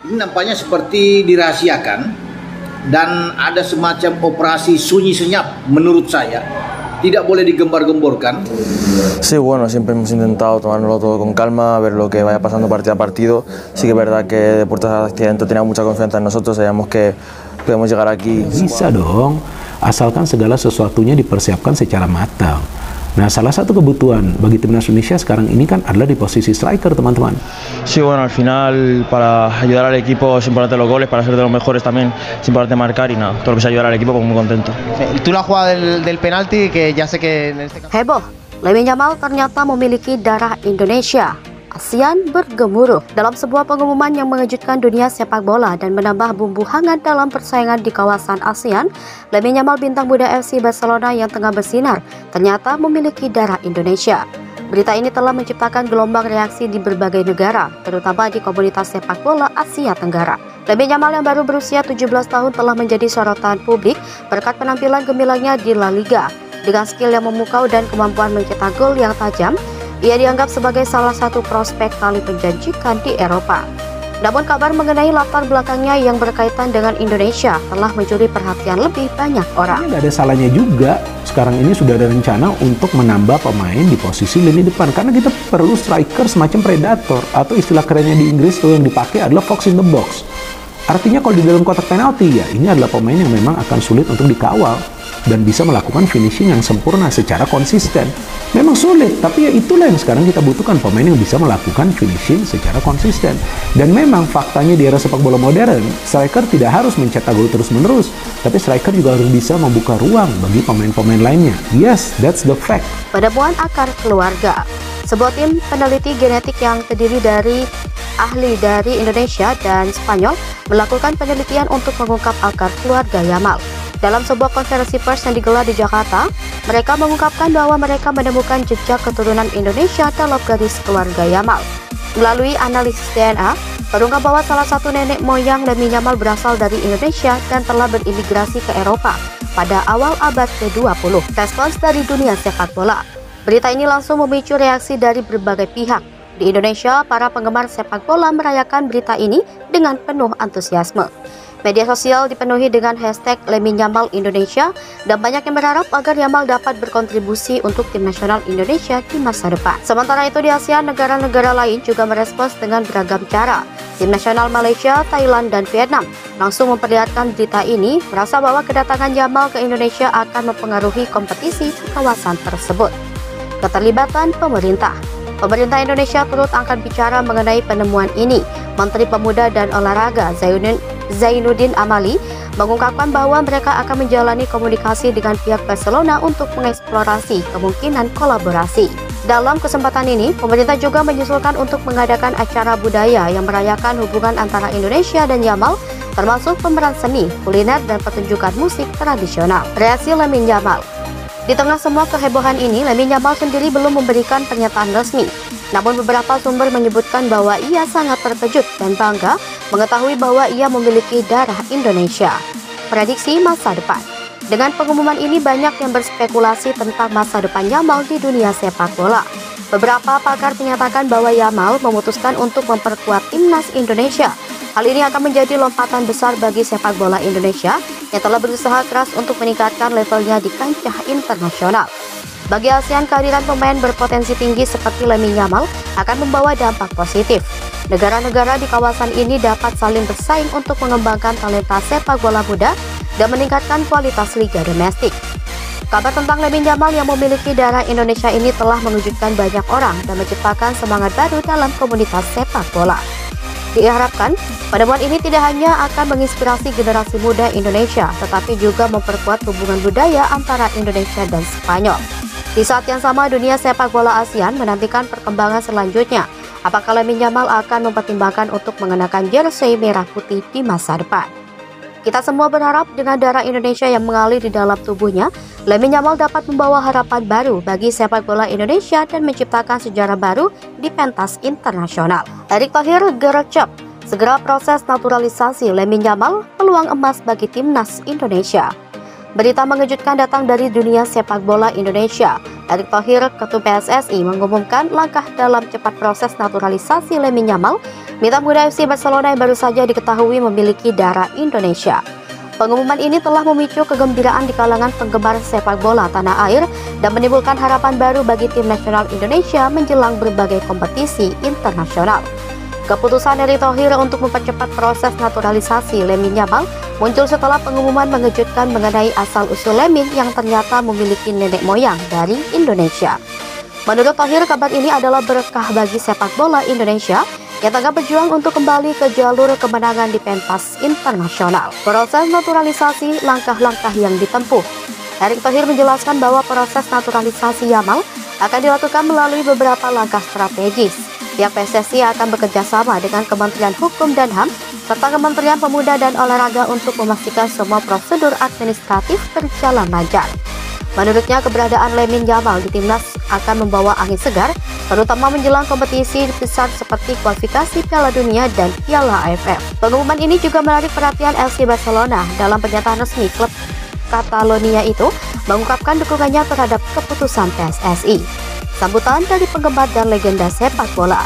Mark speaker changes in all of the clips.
Speaker 1: Ini nampaknya seperti dirahasiakan dan ada semacam operasi sunyi senyap menurut saya. Tidak boleh digembar-gemborkan.
Speaker 2: Sí, bueno, siempre hemos intentado tomárnoslo todo con calma, ver lo que vaya pasando partido a partido. Sí que es verdad que Deportes Accidente tenía mucha confianza en nosotros, sabíamos que podemos llegar aquí.
Speaker 3: Bisa dong, asalkan segala sesuatunya dipersiapkan secara matang. Nah, salah satu kebutuhan bagi timnas Indonesia sekarang ini kan adalah di posisi striker, teman-teman.
Speaker 2: Sí, bueno, al final para ayudar al equipo es importante los goles, para ser de los mejores también es importante marcar y nada, todo lo que sea ayudar al equipo, pues muy contento.
Speaker 4: Tú la jugada del penalti, que ya sé que en este caso...
Speaker 5: Heboh, Lamine Yamal ternyata memiliki darah Indonesia. ASEAN bergemuruh dalam sebuah pengumuman yang mengejutkan dunia sepak bola dan menambah bumbu hangat dalam persaingan di kawasan ASEAN. Lamine Yamal, bintang muda FC Barcelona yang tengah bersinar, ternyata memiliki darah Indonesia. Berita ini telah menciptakan gelombang reaksi di berbagai negara, terutama di komunitas sepak bola Asia Tenggara. Lamine Yamal yang baru berusia 17 tahun telah menjadi sorotan publik berkat penampilan gemilangnya di La Liga. Dengan skill yang memukau dan kemampuan mencetak gol yang tajam, ia dianggap sebagai salah satu prospek paling menjanjikan di Eropa. Namun kabar mengenai latar belakangnya yang berkaitan dengan Indonesia telah mencuri perhatian lebih banyak orang.
Speaker 3: Nggak ada salahnya juga, sekarang ini sudah ada rencana untuk menambah pemain di posisi lini depan. Karena kita perlu striker semacam predator, atau istilah kerennya di Inggris tuh yang dipakai adalah fox in the box. Artinya kalau di dalam kotak penalti, ya ini adalah pemain yang memang akan sulit untuk dikawal dan bisa melakukan finishing yang sempurna secara konsisten. Memang sulit, tapi ya itulah yang sekarang kita butuhkan, pemain yang bisa melakukan finishing secara konsisten. Dan memang faktanya di era sepak bola modern, striker tidak harus mencetak gol terus-menerus, tapi striker juga harus bisa membuka ruang bagi pemain-pemain lainnya. Yes, that's the fact.
Speaker 5: Penemuan akar keluarga. Sebuah tim peneliti genetik yang terdiri dari ahli dari Indonesia dan Spanyol melakukan penelitian untuk mengungkap akar keluarga Yamal. Dalam sebuah konferensi pers yang digelar di Jakarta, mereka mengungkapkan bahwa mereka menemukan jejak keturunan Indonesia dalam garis keluarga Yamal. Melalui analisis DNA, terungkap bahwa salah satu nenek moyang Lamine Yamal berasal dari Indonesia dan telah berimigrasi ke Eropa pada awal abad ke-20. Respons dari dunia sepak bola. Berita ini langsung memicu reaksi dari berbagai pihak. Di Indonesia, para penggemar sepak bola merayakan berita ini dengan penuh antusiasme. Media sosial dipenuhi dengan hashtag Lamine Yamal Indonesia dan banyak yang berharap agar Yamal dapat berkontribusi untuk tim nasional Indonesia di masa depan. Sementara itu di ASEAN, negara-negara lain juga merespons dengan beragam cara. Tim nasional Malaysia, Thailand, dan Vietnam langsung memperlihatkan berita ini, merasa bahwa kedatangan Yamal ke Indonesia akan mempengaruhi kompetisi di kawasan tersebut. Keterlibatan pemerintah. Pemerintah Indonesia turut angkat bicara mengenai penemuan ini. Menteri Pemuda dan Olahraga Zainuddin Amali mengungkapkan bahwa mereka akan menjalani komunikasi dengan pihak Barcelona untuk mengeksplorasi kemungkinan kolaborasi. Dalam kesempatan ini, pemerintah juga menyusulkan untuk mengadakan acara budaya yang merayakan hubungan antara Indonesia dan Yamal, termasuk pemeran seni, kuliner, dan pertunjukan musik tradisional. Reaksi Lamine Yamal. Di tengah semua kehebohan ini, Lamine Yamal sendiri belum memberikan pernyataan resmi. Namun beberapa sumber menyebutkan bahwa ia sangat terkejut dan bangga mengetahui bahwa ia memiliki darah Indonesia. Prediksi masa depan. Dengan pengumuman ini banyak yang berspekulasi tentang masa depan Yamal di dunia sepak bola. Beberapa pakar menyatakan bahwa Yamal memutuskan untuk memperkuat timnas Indonesia. Hal ini akan menjadi lompatan besar bagi sepak bola Indonesia yang telah berusaha keras untuk meningkatkan levelnya di kancah internasional. Bagi ASEAN, kehadiran pemain berpotensi tinggi seperti Lamine Yamal akan membawa dampak positif. Negara-negara di kawasan ini dapat saling bersaing untuk mengembangkan talenta sepak bola muda dan meningkatkan kualitas liga domestik. Kabar tentang Lamine Yamal yang memiliki darah Indonesia ini telah mengejutkan banyak orang dan menciptakan semangat baru dalam komunitas sepak bola. Diharapkan, penemuan ini tidak hanya akan menginspirasi generasi muda Indonesia, tetapi juga memperkuat hubungan budaya antara Indonesia dan Spanyol. Di saat yang sama, dunia sepak bola ASEAN menantikan perkembangan selanjutnya. Apakah Lamine Yamal akan mempertimbangkan untuk mengenakan jersey merah putih di masa depan? Kita semua berharap dengan darah Indonesia yang mengalir di dalam tubuhnya, Lamine Yamal dapat membawa harapan baru bagi sepak bola Indonesia dan menciptakan sejarah baru di pentas internasional. Erick Thohir gercep, segera proses naturalisasi Lamine Yamal, peluang emas bagi timnas Indonesia. Berita mengejutkan datang dari dunia sepak bola Indonesia. Erick Thohir, Ketua PSSI, mengumumkan langkah dalam cepat proses naturalisasi Lamine Yamal Mita muda FC Barcelona yang baru saja diketahui memiliki darah Indonesia. Pengumuman ini telah memicu kegembiraan di kalangan penggemar sepak bola tanah air dan menimbulkan harapan baru bagi tim nasional Indonesia menjelang berbagai kompetisi internasional. Keputusan Erick Thohir untuk mempercepat proses naturalisasi Lamine Yamal muncul setelah pengumuman mengejutkan mengenai asal-usul Lamine yang ternyata memiliki nenek moyang dari Indonesia. Menurut Thohir, kabar ini adalah berkah bagi sepak bola Indonesia yang tengah berjuang untuk kembali ke jalur kemenangan di pentas internasional. Proses naturalisasi langkah-langkah yang ditempuh. Erick Thohir menjelaskan bahwa proses naturalisasi Yamal akan dilakukan melalui beberapa langkah strategis. Pihak PSSI akan bekerja sama dengan Kementerian Hukum dan HAM serta Kementerian Pemuda dan Olahraga untuk memastikan semua prosedur administratif berjalan lancar. Menurutnya, keberadaan Lamine Yamal di timnas akan membawa angin segar, terutama menjelang kompetisi besar seperti kualifikasi Piala Dunia dan Piala AFF. Pengumuman ini juga menarik perhatian FC Barcelona. Dalam pernyataan resmi, klub Catalonia itu mengungkapkan dukungannya terhadap keputusan PSSI. Sambutan dari penggemar dan legenda sepak bola.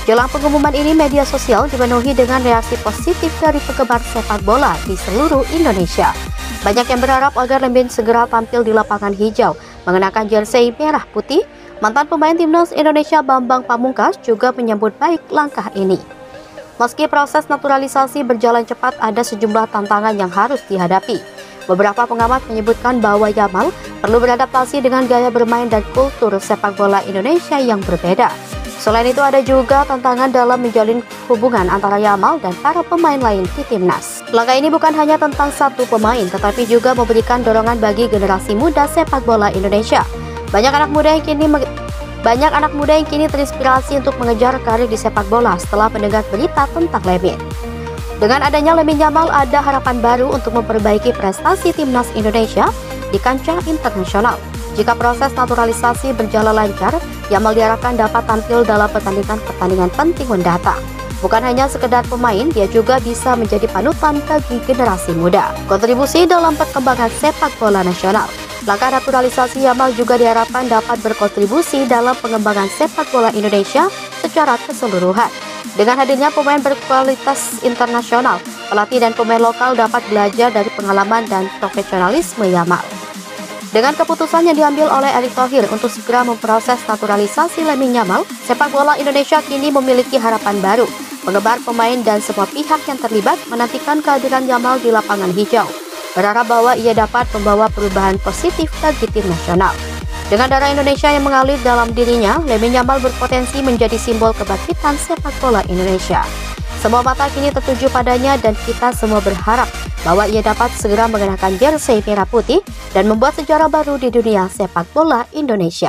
Speaker 5: Jelang pengumuman ini, media sosial dipenuhi dengan reaksi positif dari penggemar sepak bola di seluruh Indonesia. Banyak yang berharap agar Lamine segera tampil di lapangan hijau mengenakan jersei merah putih. Mantan pemain timnas Indonesia Bambang Pamungkas juga menyambut baik langkah ini. Meski proses naturalisasi berjalan cepat, ada sejumlah tantangan yang harus dihadapi. Beberapa pengamat menyebutkan bahwa Yamal perlu beradaptasi dengan gaya bermain dan kultur sepak bola Indonesia yang berbeda. Selain itu, ada juga tantangan dalam menjalin hubungan antara Yamal dan para pemain lain di timnas. Langkah ini bukan hanya tentang satu pemain, tetapi juga memberikan dorongan bagi generasi muda sepak bola Indonesia. Banyak anak muda yang kini terinspirasi untuk mengejar karir di sepak bola setelah mendengar berita tentang Lamine. Dengan adanya Lamine Yamal, ada harapan baru untuk memperbaiki prestasi timnas Indonesia di kancah internasional. Jika proses naturalisasi berjalan lancar, Yamal diharapkan dapat tampil dalam pertandingan-pertandingan penting mendatang. Bukan hanya sekedar pemain, dia juga bisa menjadi panutan bagi generasi muda. Kontribusi dalam perkembangan sepak bola nasional. Langkah naturalisasi Yamal juga diharapkan dapat berkontribusi dalam pengembangan sepak bola Indonesia secara keseluruhan. Dengan hadirnya pemain berkualitas internasional, pelatih dan pemain lokal dapat belajar dari pengalaman dan profesionalisme Yamal. Dengan keputusan yang diambil oleh Erick Thohir untuk segera memproses naturalisasi Lamine Yamal, sepak bola Indonesia kini memiliki harapan baru. Penggemar, pemain, dan semua pihak yang terlibat menantikan kehadiran Yamal di lapangan hijau, berharap bahwa ia dapat membawa perubahan positif bagi tim nasional. Dengan darah Indonesia yang mengalir dalam dirinya, Lamine Yamal berpotensi menjadi simbol kebangkitan sepak bola Indonesia. Semua mata kini tertuju padanya dan kita semua berharap bahwa ia dapat segera mengenakan jersei merah putih dan membuat sejarah baru di dunia sepak bola Indonesia.